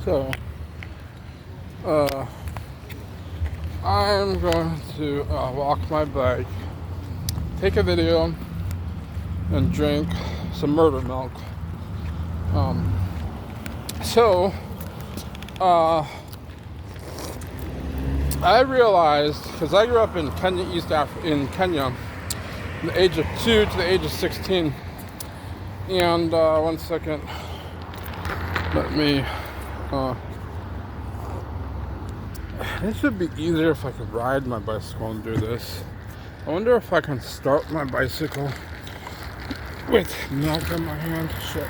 So, uh, I'm going to walk my bike, take a video, and drink some murder milk. Um, so, I realized, because I grew up in Kenya, in Kenya, from the age of 2 to the age of 16. And, one second, let me, this would be easier if I could ride my bicycle and do this. I wonder if I can start my bicycle with milk in my hand. Shit.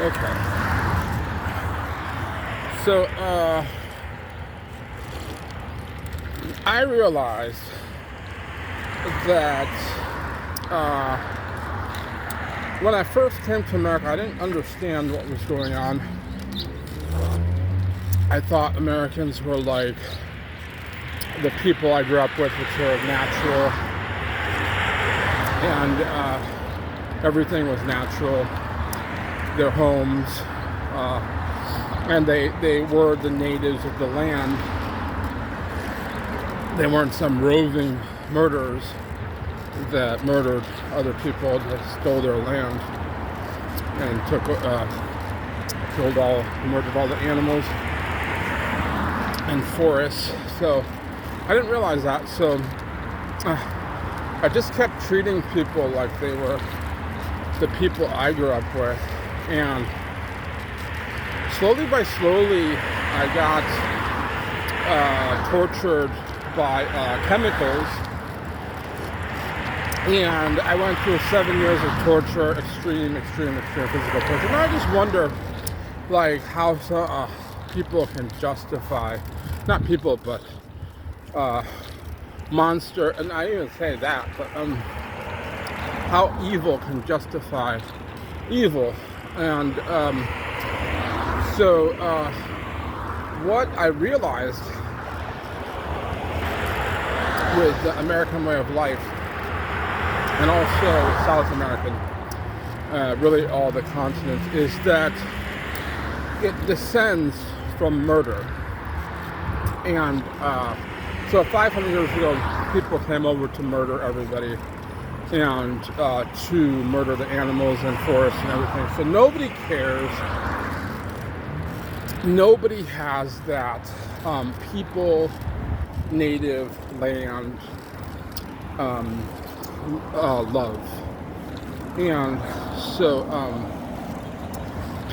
Okay. So, I realized that, when I first came to America, I didn't understand what was going on. I thought Americans were like the people I grew up with, which were natural, and everything was natural. Their homes, and they were the natives of the land. They weren't some roving murderers that murdered other people, that stole their land and murdered all the animals and forests. So I didn't realize that. So I just kept treating people like they were the people I grew up with, and slowly by slowly I got tortured by chemicals, and I went through 7 years of torture, extreme physical torture. And I just wonder, like, how people can justify, not people, but monster, and I didn't even say that, but how evil can justify evil. And so what I realized with the American way of life, and also South American, really all the continents, is that it descends from murder. And so 500 years ago, people came over to murder everybody, and to murder the animals and forests and everything. So nobody cares. Nobody has that people, native land love. And so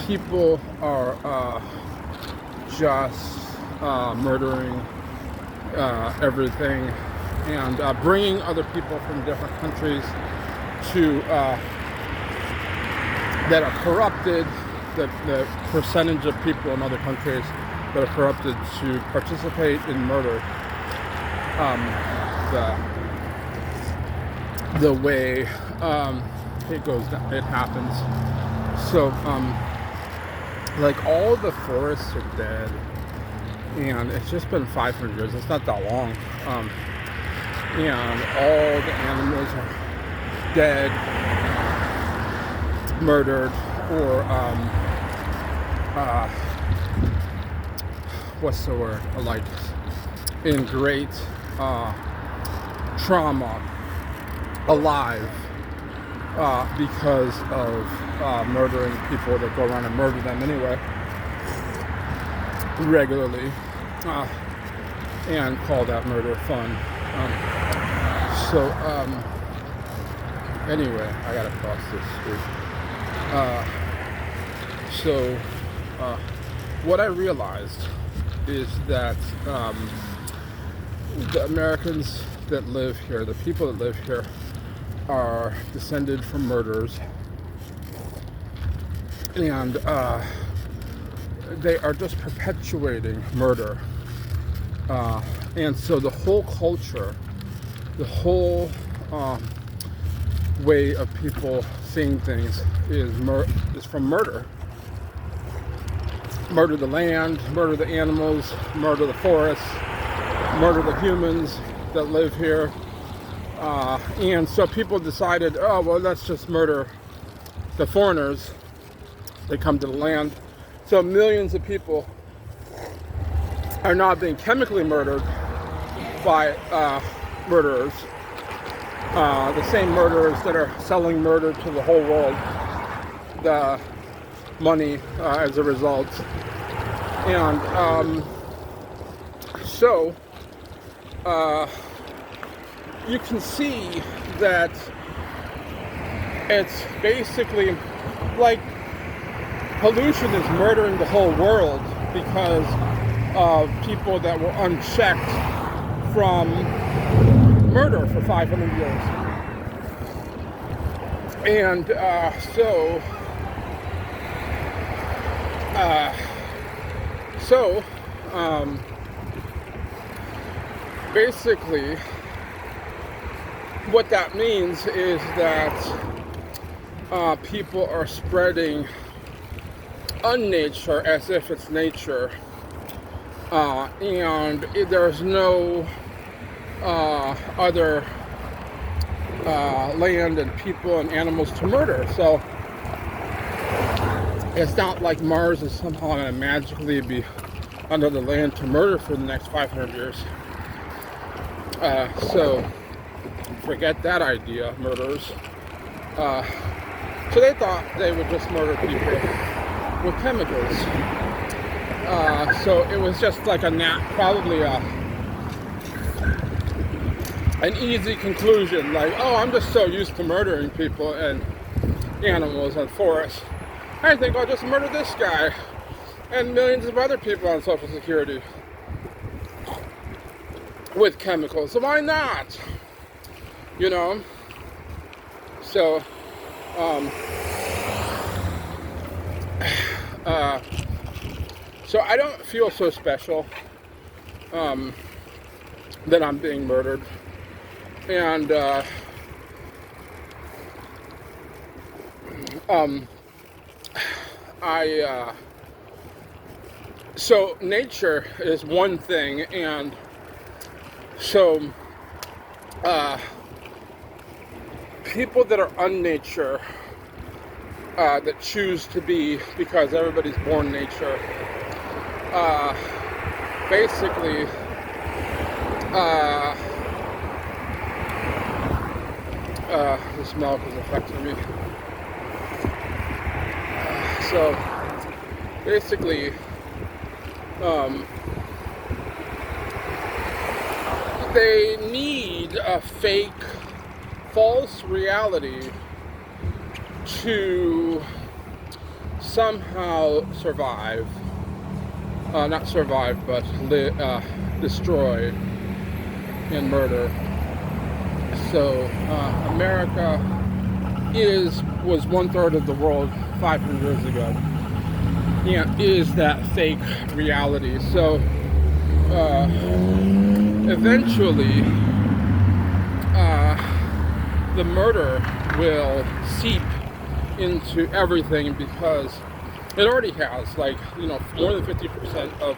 people are just murdering everything, and bringing other people from different countries to that are corrupted. The percentage of people in other countries that are corrupted to participate in murder. The way it goes down, it happens. So like, all the forests are dead, and it's just been 500 years. It's not that long. And all the animals are dead, murdered, or what's the word? Like, in great trauma, alive, because of murdering people that go around and murder them anyway, regularly, and call that murder fun. Anyway, I gotta cross this street. What I realized is that the Americans that live here, the people that live here, are descended from murderers, and they are just perpetuating murder. And so the whole culture, the whole way of people seeing things is from murder. Murder the land, murder the animals, murder the forests, murder the humans that live here. And so people decided, oh, well, let's just murder the foreigners. They come to the land, So millions of people are not being chemically murdered by murderers. The same murderers that are selling murder to the whole world, the money as a result. And so you can see that it's basically like pollution is murdering the whole world because of people that were unchecked from murder for 500 years. And basically what that means is that people are spreading unnature as if it's nature, and there's no other land and people and animals to murder. So it's not like Mars is somehow going to magically be under the land to murder for the next 500 years. So forget that idea, murderers. So they thought they would just murder people with chemicals. So it was just like probably an easy conclusion, like, oh, I'm just so used to murdering people and animals and forests. I think I'll just murder this guy and millions of other people on Social Security with chemicals. So why not? You know? So, so I don't feel so special that I'm being murdered. And so nature is one thing, and so people that are unnature, that choose to be, because everybody's born nature, basically this milk is affecting me. So basically, they need a fake, false reality to somehow survive. Not survive, but destroy and murder. So America was 1/3 of the world 500 years ago, and is that fake reality. So eventually the murder will seep into everything, because it already has. Like, more than 50% of,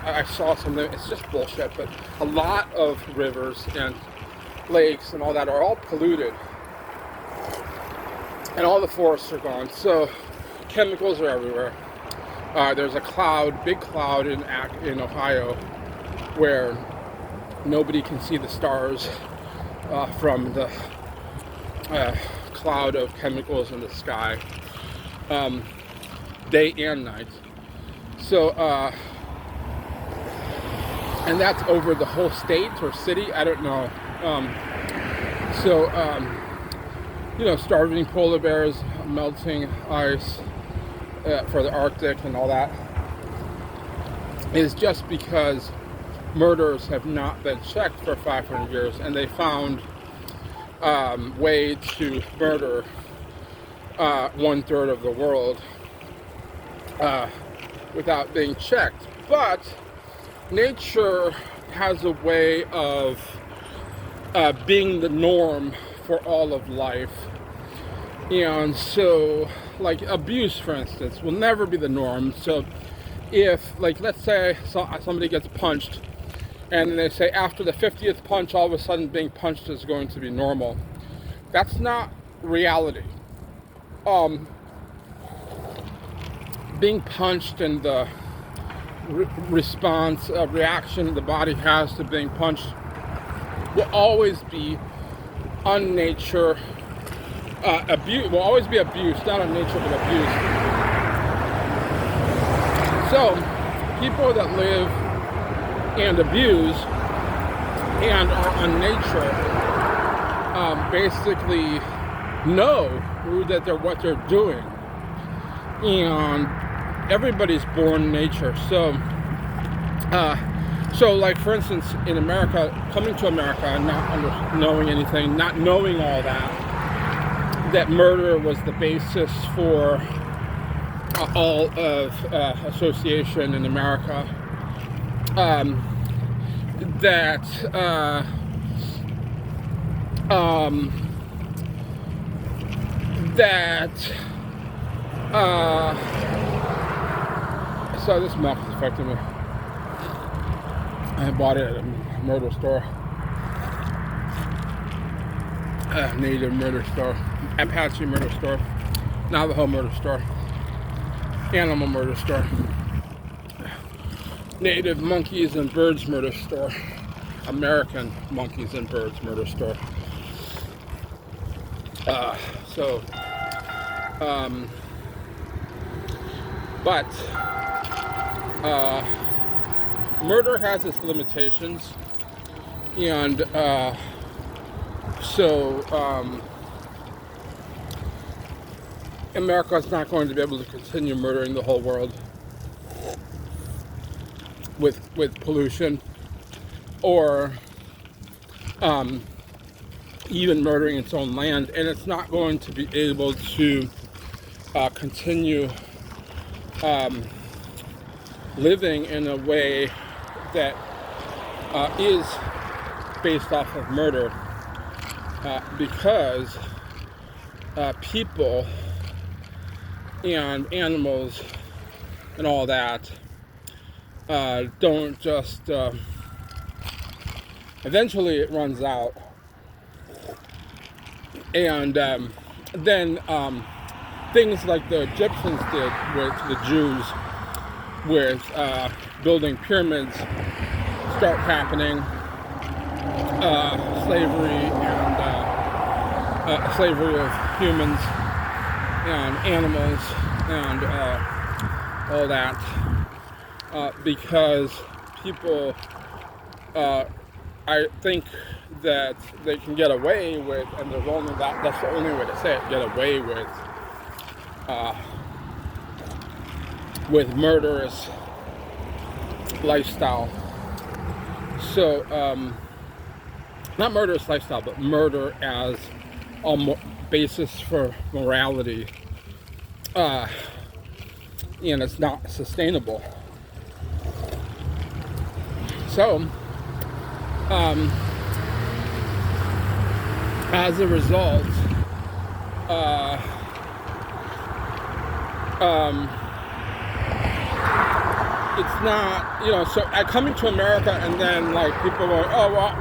I saw something, it's just bullshit, but a lot of rivers and lakes and all that are all polluted, and all the forests are gone. So chemicals are everywhere. There's a big cloud in Ohio, where nobody can see the stars from the cloud of chemicals in the sky, day and night. So and that's over the whole state or city, I don't know. Starving polar bears, melting ice for the Arctic and all that is just because murderers have not been checked for 500 years, and they found way to murder 1/3 of the world without being checked. But nature has a way of being the norm for all of life. And so, like, abuse, for instance, will never be the norm. So if, like, let's say somebody gets punched, and they say after the 50th punch, all of a sudden being punched is going to be normal. That's not reality. being punched and the reaction the body has to being punched will always be unnature. Abuse will always be abuse, not unnature, but abuse. So, people that live and abuse and are unnature basically know that they're what they're doing, and everybody's born nature. So like for instance, in America, coming to America and not knowing anything, not knowing all that murder was the basis for all of association in America, so this milk is affecting me. I bought it at a murder store, native murder store, Apache murder store, Navajo murder store, animal murder store, native monkeys and birds murder store, American monkeys and birds murder store. But murder has its limitations, and America's not going to be able to continue murdering the whole world with pollution, or even murdering its own land, and it's not going to be able to continue living in a way that is based off of murder, because people and animals and all that don't just eventually it runs out, and then things like the Egyptians did with the Jews, with building pyramids, start happening. Slavery of humans and animals and all that, because people, I think that they can get away with, and there's only that's the only way to say it, get away with murderous lifestyle. So, not murderous lifestyle, but murder as a basis for morality, and it's not sustainable. So, as a result, it's not, so coming to America and then like people go, oh, well,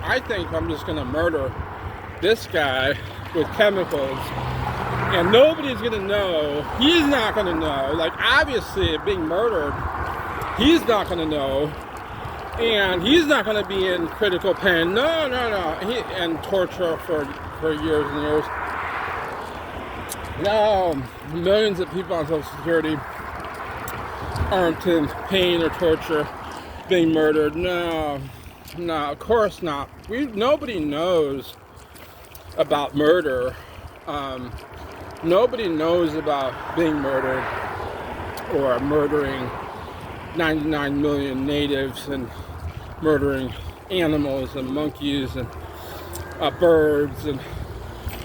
I think I'm just going to murder this guy with chemicals and nobody's going to know. He's not going to know. Like, obviously, being murdered, he's not going to know. And he's not going to be in critical pain. No. And torture for years and years. No, millions of people on Social Security aren't in pain or torture, being murdered. No, of course not. Nobody knows about murder. Nobody knows about being murdered or murdering 99 million natives and murdering animals and monkeys and birds and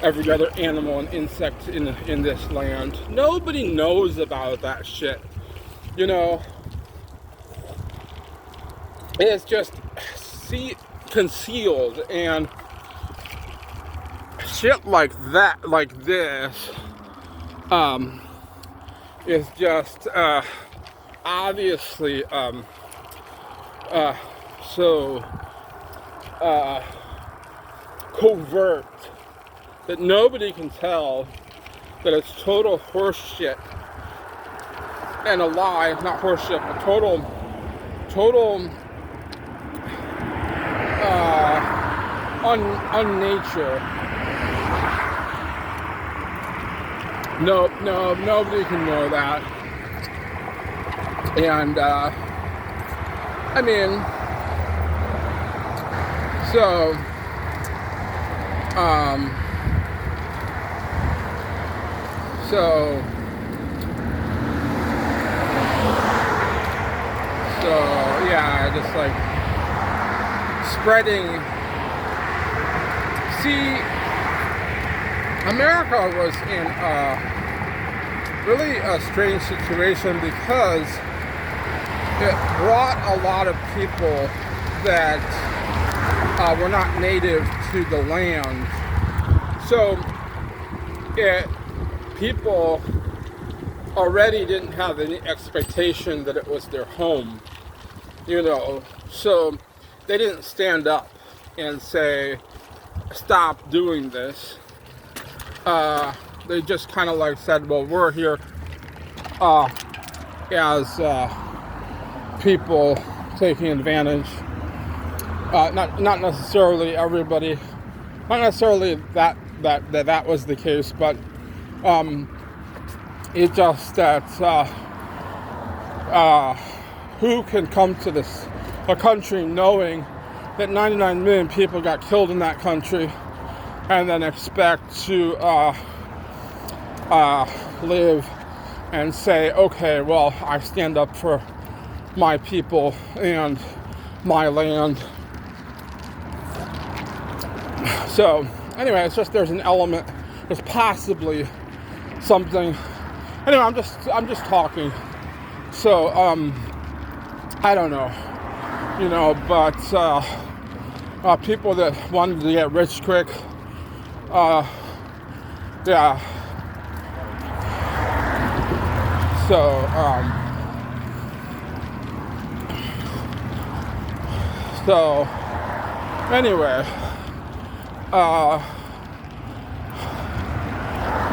every other animal and insect in this land. Nobody knows about that shit. It's just concealed, and shit like that, like this, is just obviously so covert that nobody can tell that it's total horse shit and a lie, not horseshit, a total unnature. No, nobody can know that. And I mean, so yeah, just like spreading. See, America was in really a strange situation because it brought a lot of people that were not native to the land. So people already didn't have any expectation that it was their home, so they didn't stand up and say, stop doing this. They just kind of like said, well, we're here as people taking advantage. Not necessarily everybody, not necessarily that was the case, but it's just that who can come to a country knowing that 99 million people got killed in that country and then expect to live and say, okay, well, I stand up for my people and my land. So anyway, it's just there's an element, there's possibly something. Anyway, I'm just talking. So I don't know, but people that wanted to get rich quick, yeah. So anyway,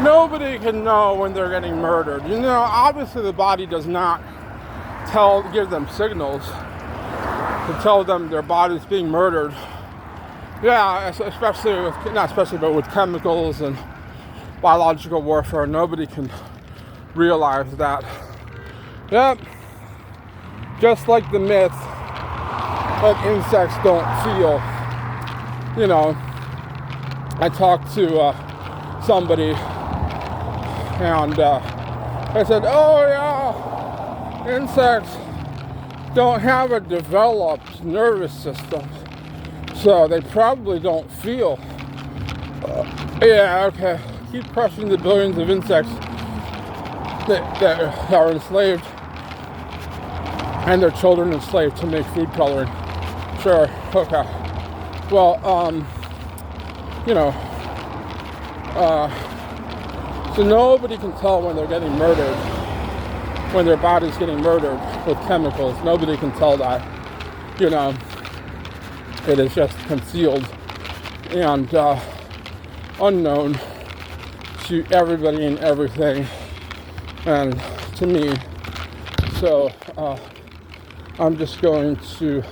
nobody can know when they're getting murdered. Obviously the body does not give them signals to tell them their body's being murdered. Yeah, but with chemicals and biological warfare, nobody can realize that. Yep. Just like the myth that insects don't feel. I talked to somebody and I said, oh yeah, insects don't have a developed nervous system, so they probably don't feel. Yeah, okay. Keep crushing the billions of insects that are enslaved and their children enslaved to make food coloring. Sure, okay. Well, so nobody can tell when they're getting murdered, when their body's getting murdered with chemicals. Nobody can tell that. It is just concealed and unknown to everybody and everything, and to me. So I'm just going to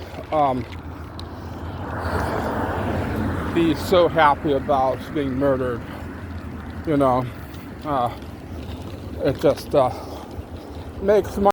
be so happy about being murdered. It just makes my